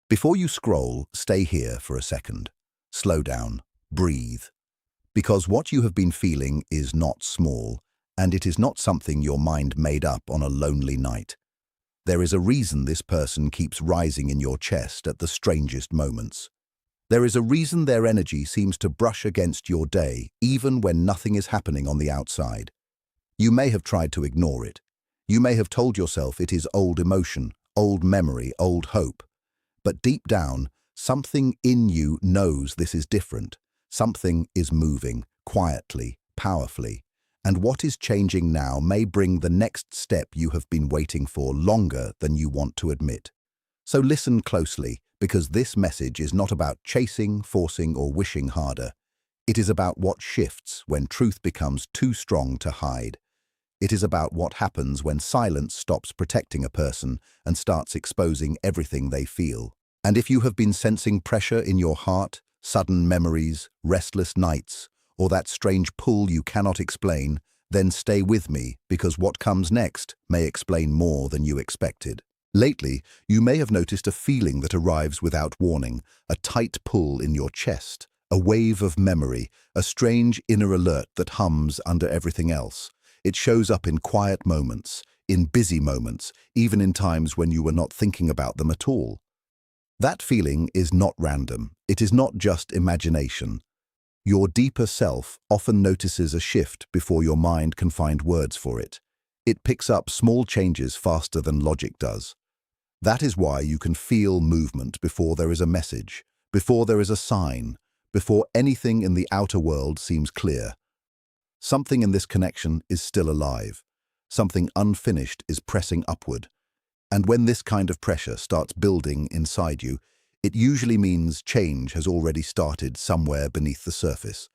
Before you scroll, stay here for a second. Slow down, breathe. Because what you have been feeling is not small, and it is not something your mind made up on a lonely night. There is a reason this person keeps rising in your chest at the strangest moments. There is a reason their energy seems to brush against your day, even when nothing is happening on the outside. You may have tried to ignore it. You may have told yourself it is old emotion, old memory, old hope. But deep down, something in you knows this is different. Something is moving, quietly, powerfully. And what is changing now may bring the next step you have been waiting for longer than you want to admit. So listen closely, because this message is not about chasing, forcing, or wishing harder. It is about what shifts when truth becomes too strong to hide. It is about what happens when silence stops protecting a person and starts exposing everything they feel. And if you have been sensing pressure in your heart, sudden memories, restless nights, or that strange pull you cannot explain, then stay with me, because what comes next may explain more than you expected. Lately, you may have noticed a feeling that arrives without warning, a tight pull in your chest, a wave of memory, a strange inner alert that hums under everything else. It shows up in quiet moments, in busy moments, even in times when you were not thinking about them at all. That feeling is not random. It is not just imagination. Your deeper self often notices a shift before your mind can find words for it. It picks up small changes faster than logic does. That is why you can feel movement before there is a message, before there is a sign, before anything in the outer world seems clear. Something in this connection is still alive. Something unfinished is pressing upward. And when this kind of pressure starts building inside you, it usually means change has already started somewhere beneath the surface.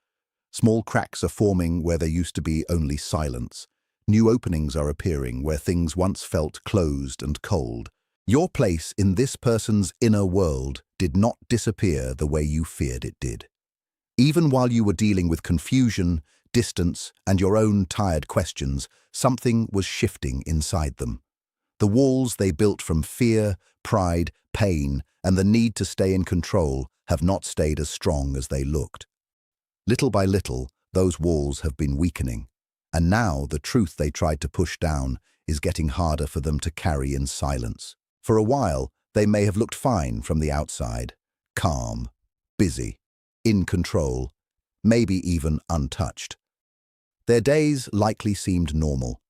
Small cracks are forming where there used to be only silence. New openings are appearing where things once felt closed and cold. Your place in this person's inner world did not disappear the way you feared it did. Even while you were dealing with confusion, distance, and your own tired questions, something was shifting inside them. The walls they built from fear, pride, pain, and the need to stay in control have not stayed as strong as they looked. Little by little, those walls have been weakening, and now the truth they tried to push down is getting harder for them to carry in silence. For a while, they may have looked fine from the outside, calm, busy, in control, maybe even untouched. Their days likely seemed normal.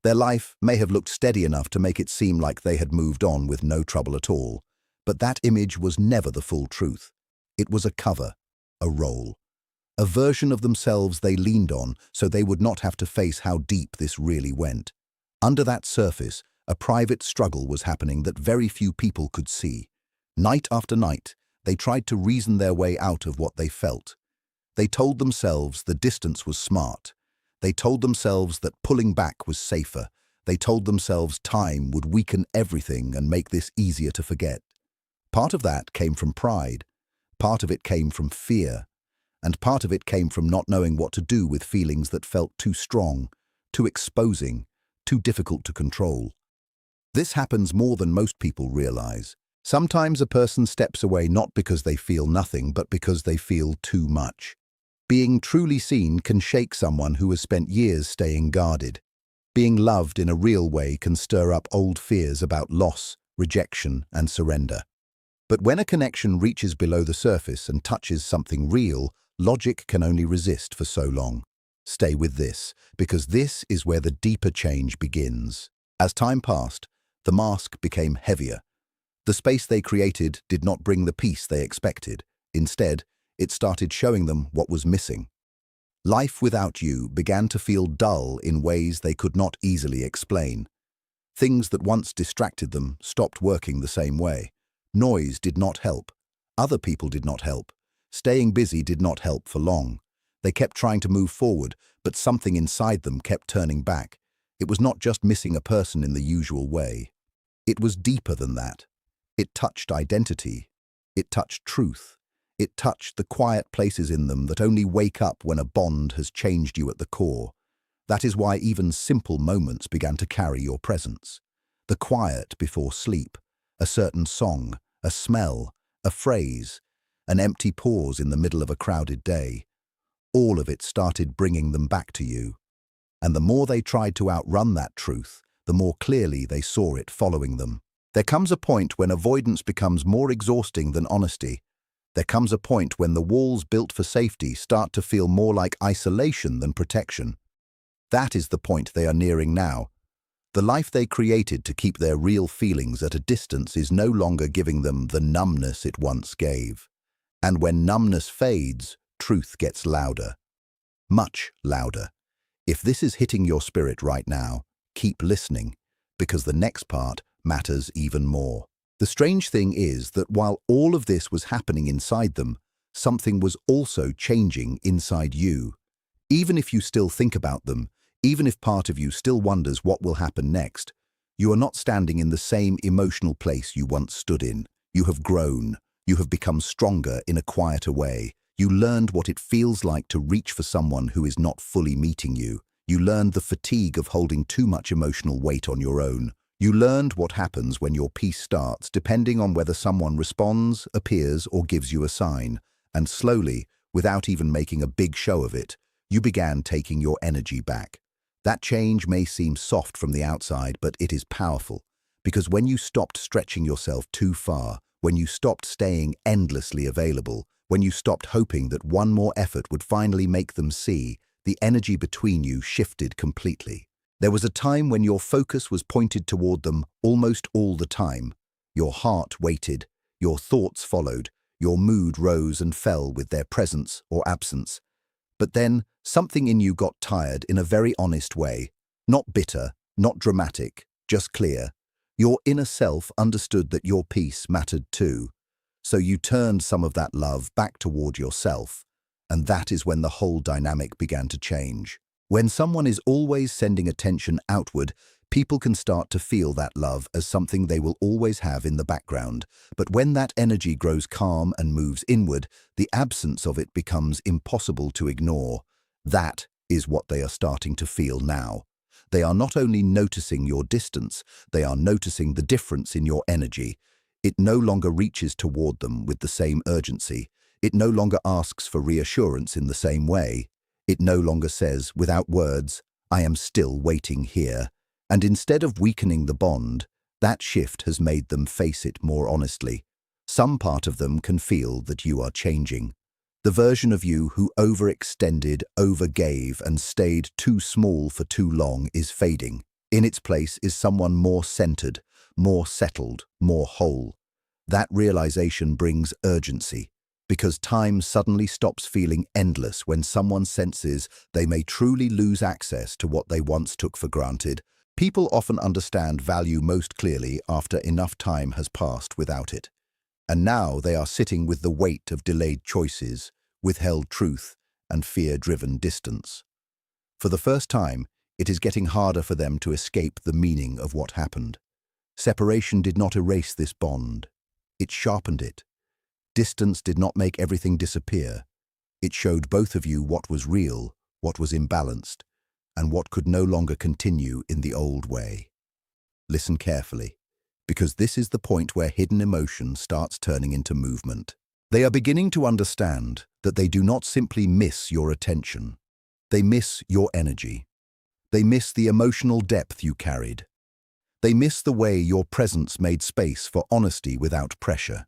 Their life may have looked steady enough to make it seem like they had moved on with no trouble at all. But that image was never the full truth. It was a cover, a role, a version of themselves they leaned on so they would not have to face how deep this really went. Under that surface, a private struggle was happening that very few people could see. Night after night, they tried to reason their way out of what they felt. They told themselves the distance was smart. They told themselves that pulling back was safer. They told themselves time would weaken everything and make this easier to forget. Part of that came from pride. Part of it came from fear. And part of it came from not knowing what to do with feelings that felt too strong, too exposing, too difficult to control. This happens more than most people realize. Sometimes a person steps away not because they feel nothing, but because they feel too much. Being truly seen can shake someone who has spent years staying guarded. Being loved in a real way can stir up old fears about loss, rejection, and surrender. But when a connection reaches below the surface and touches something real, logic can only resist for so long. Stay with this, because this is where the deeper change begins. As time passed, the mask became heavier. The space they created did not bring the peace they expected. Instead, it started showing them what was missing. Life without you began to feel dull in ways they could not easily explain. Things that once distracted them stopped working the same way. Noise did not help. Other people did not help. Staying busy did not help for long. They kept trying to move forward, but something inside them kept turning back. It was not just missing a person in the usual way. It was deeper than that. It touched identity. It touched truth. It touched the quiet places in them that only wake up when a bond has changed you at the core. That is why even simple moments began to carry your presence. The quiet before sleep, a certain song, a smell, a phrase, an empty pause in the middle of a crowded day. All of it started bringing them back to you. And the more they tried to outrun that truth, the more clearly they saw it following them. There comes a point when avoidance becomes more exhausting than honesty. There comes a point when the walls built for safety start to feel more like isolation than protection. That is the point they are nearing now. The life they created to keep their real feelings at a distance is no longer giving them the numbness it once gave. And when numbness fades, truth gets louder. Much louder. If this is hitting your spirit right now, keep listening, because the next part matters even more. The strange thing is that while all of this was happening inside them, something was also changing inside you. Even if you still think about them, even if part of you still wonders what will happen next, you are not standing in the same emotional place you once stood in. You have grown. You have become stronger in a quieter way. You learned what it feels like to reach for someone who is not fully meeting you. You learned the fatigue of holding too much emotional weight on your own. You learned what happens when your peace starts, depending on whether someone responds, appears, or gives you a sign. And slowly, without even making a big show of it, you began taking your energy back. That change may seem soft from the outside, but it is powerful. Because when you stopped stretching yourself too far, when you stopped staying endlessly available, when you stopped hoping that one more effort would finally make them see, the energy between you shifted completely. There was a time when your focus was pointed toward them almost all the time. Your heart waited, your thoughts followed, your mood rose and fell with their presence or absence. But then, something in you got tired in a very honest way. Not bitter, not dramatic, just clear. Your inner self understood that your peace mattered too. So you turned some of that love back toward yourself. And that is when the whole dynamic began to change. When someone is always sending attention outward, people can start to feel that love as something they will always have in the background. But when that energy grows calm and moves inward, the absence of it becomes impossible to ignore. That is what they are starting to feel now. They are not only noticing your distance, they are noticing the difference in your energy. It no longer reaches toward them with the same urgency. It no longer asks for reassurance in the same way. It no longer says, without words, "I am still waiting here." And instead of weakening the bond, that shift has made them face it more honestly. Some part of them can feel that you are changing. The version of you who overextended, overgave, and stayed too small for too long is fading. In its place is someone more centered, more settled, more whole. That realization brings urgency, because time suddenly stops feeling endless when someone senses they may truly lose access to what they once took for granted. People often understand value most clearly after enough time has passed without it. And now they are sitting with the weight of delayed choices, withheld truth, and fear-driven distance. For the first time, it is getting harder for them to escape the meaning of what happened. Separation did not erase this bond. It sharpened it. Distance did not make everything disappear. It showed both of you what was real, what was imbalanced, and what could no longer continue in the old way. Listen carefully, because this is the point where hidden emotion starts turning into movement. They are beginning to understand that they do not simply miss your attention. They miss your energy. They miss the emotional depth you carried. They miss the way your presence made space for honesty without pressure.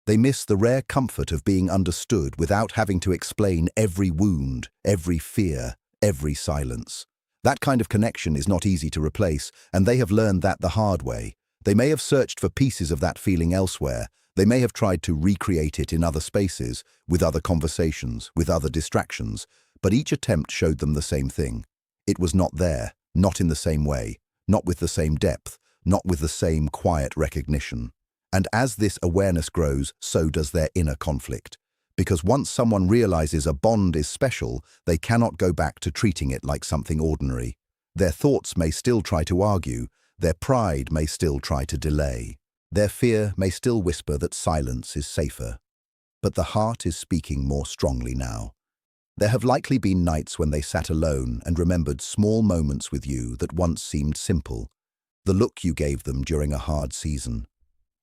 They miss the rare comfort of being understood without having to explain every wound, every fear, every silence. That kind of connection is not easy to replace, and they have learned that the hard way. They may have searched for pieces of that feeling elsewhere. They may have tried to recreate it in other spaces, with other conversations, with other distractions, but each attempt showed them the same thing. It was not there, not in the same way, not with the same depth, not with the same quiet recognition. And as this awareness grows, so does their inner conflict. Because once someone realizes a bond is special, they cannot go back to treating it like something ordinary. Their thoughts may still try to argue, their pride may still try to delay. Their fear may still whisper that silence is safer. But the heart is speaking more strongly now. There have likely been nights when they sat alone and remembered small moments with you that once seemed simple. The look you gave them during a hard season.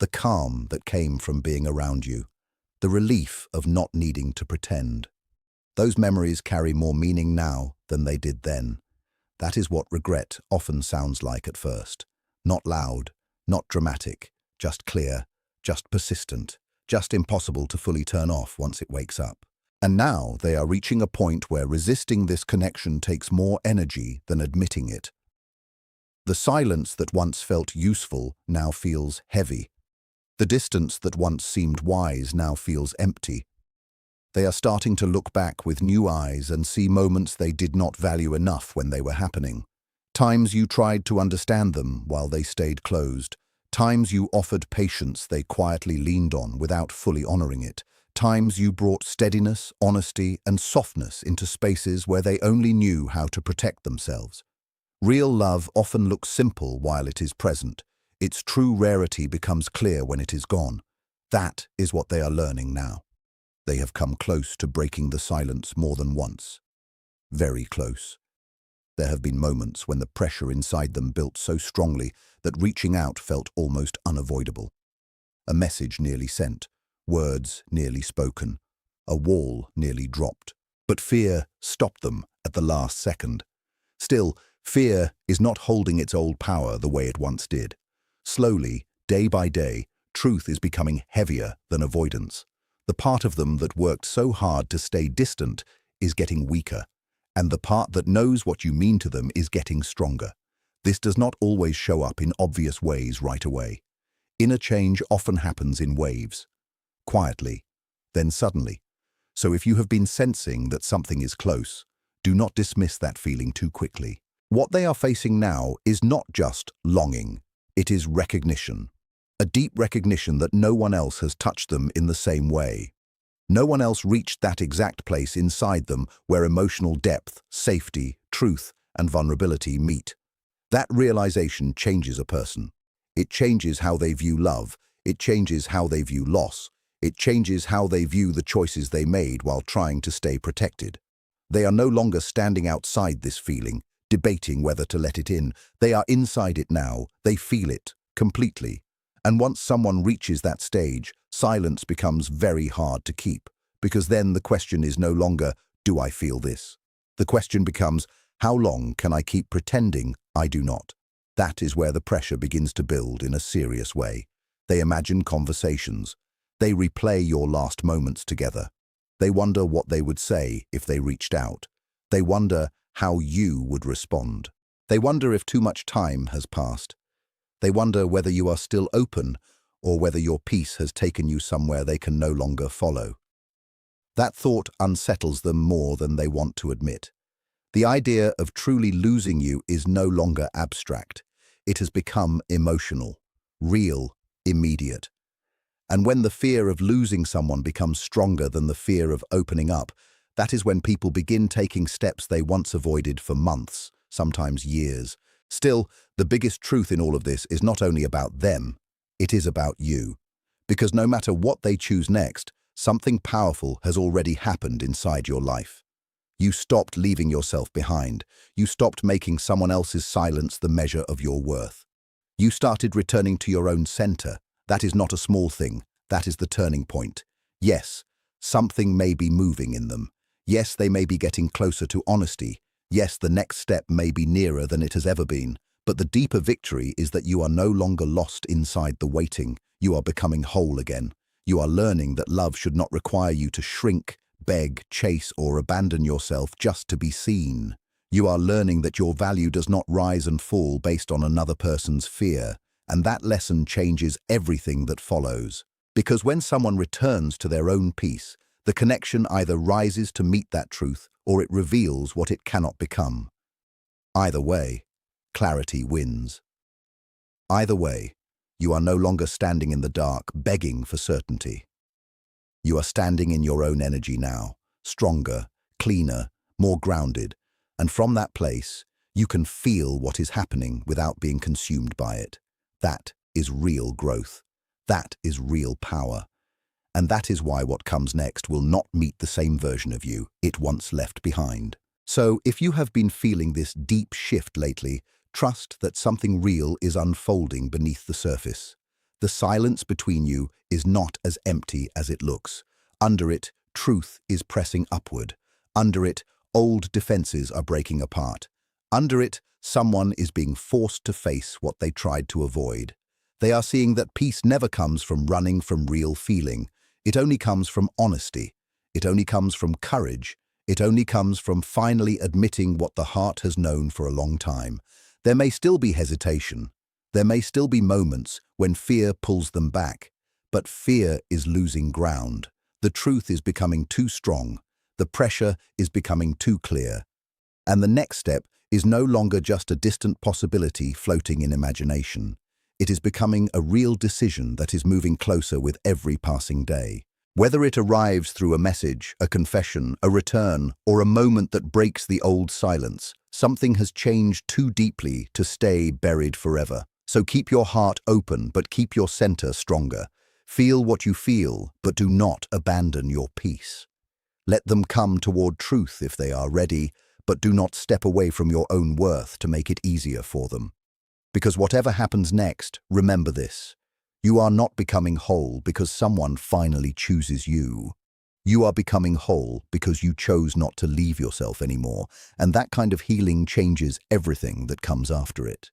the calm that came from being around you, the relief of not needing to pretend. Those memories carry more meaning now than they did then. That is what regret often sounds like at first. Not loud, not dramatic, just clear, just persistent, just impossible to fully turn off once it wakes up. And now they are reaching a point where resisting this connection takes more energy than admitting it. The silence that once felt useful now feels heavy. The distance that once seemed wise now feels empty. They are starting to look back with new eyes and see moments they did not value enough when they were happening. Times you tried to understand them while they stayed closed. Times you offered patience they quietly leaned on without fully honoring it. Times you brought steadiness, honesty, and softness into spaces where they only knew how to protect themselves. Real love often looks simple while it is present. Its true rarity becomes clear when it is gone. That is what they are learning now. They have come close to breaking the silence more than once. Very close. There have been moments when the pressure inside them built so strongly that reaching out felt almost unavoidable. A message nearly sent, words nearly spoken, a wall nearly dropped. But fear stopped them at the last second. Still, fear is not holding its old power the way it once did. Slowly, day by day, truth is becoming heavier than avoidance. The part of them that worked so hard to stay distant is getting weaker, and the part that knows what you mean to them is getting stronger. This does not always show up in obvious ways right away. Inner change often happens in waves, quietly, then suddenly. So if you have been sensing that something is close, do not dismiss that feeling too quickly. What they are facing now is not just longing, it is recognition. A deep recognition that no one else has touched them in the same way. No one else reached that exact place inside them where emotional depth, safety, truth, and vulnerability meet. That realization changes a person. It changes how they view love. It changes how they view loss. It changes how they view the choices they made while trying to stay protected. They are no longer standing outside this feeling, debating whether to let it in. They are inside it now. They feel it completely. And once someone reaches that stage, silence becomes very hard to keep, because then the question is no longer, do I feel this? The question becomes, how long can I keep pretending I do not? That is where the pressure begins to build in a serious way. They imagine conversations. They replay your last moments together. They wonder what they would say if they reached out. They wonder how you would respond. They wonder if too much time has passed. They wonder whether you are still open or whether your peace has taken you somewhere they can no longer follow. That thought unsettles them more than they want to admit. The idea of truly losing you is no longer abstract. It has become emotional, real, immediate. And when the fear of losing someone becomes stronger than the fear of opening up, that is when people begin taking steps they once avoided for months, sometimes years. Still, the biggest truth in all of this is not only about them, it is about you. Because no matter what they choose next, something powerful has already happened inside your life. You stopped leaving yourself behind. You stopped making someone else's silence the measure of your worth. You started returning to your own center. That is not a small thing. That is the turning point. Yes, something may be moving in them. Yes, they may be getting closer to honesty. Yes, the next step may be nearer than it has ever been. But the deeper victory is that you are no longer lost inside the waiting. You are becoming whole again. You are learning that love should not require you to shrink, beg, chase, or abandon yourself just to be seen. You are learning that your value does not rise and fall based on another person's fear. And that lesson changes everything that follows. Because when someone returns to their own peace, the connection either rises to meet that truth or it reveals what it cannot become. Either way, clarity wins. Either way, you are no longer standing in the dark, begging for certainty. You are standing in your own energy now, stronger, cleaner, more grounded, and from that place, you can feel what is happening without being consumed by it. That is real growth. That is real power. And that is why what comes next will not meet the same version of you it once left behind. So, if you have been feeling this deep shift lately, trust that something real is unfolding beneath the surface. The silence between you is not as empty as it looks. Under it, truth is pressing upward. Under it, old defenses are breaking apart. Under it, someone is being forced to face what they tried to avoid. They are seeing that peace never comes from running from real feeling. It only comes from honesty. It only comes from courage. It only comes from finally admitting what the heart has known for a long time. There may still be hesitation. There may still be moments when fear pulls them back. But fear is losing ground. The truth is becoming too strong. The pressure is becoming too clear. And the next step is no longer just a distant possibility floating in imagination. It is becoming a real decision that is moving closer with every passing day. Whether it arrives through a message, a confession, a return, or a moment that breaks the old silence, something has changed too deeply to stay buried forever. So keep your heart open, but keep your center stronger. Feel what you feel, but do not abandon your peace. Let them come toward truth if they are ready, but do not step away from your own worth to make it easier for them. Because whatever happens next, remember this. You are not becoming whole because someone finally chooses you. You are becoming whole because you chose not to leave yourself anymore, and that kind of healing changes everything that comes after it.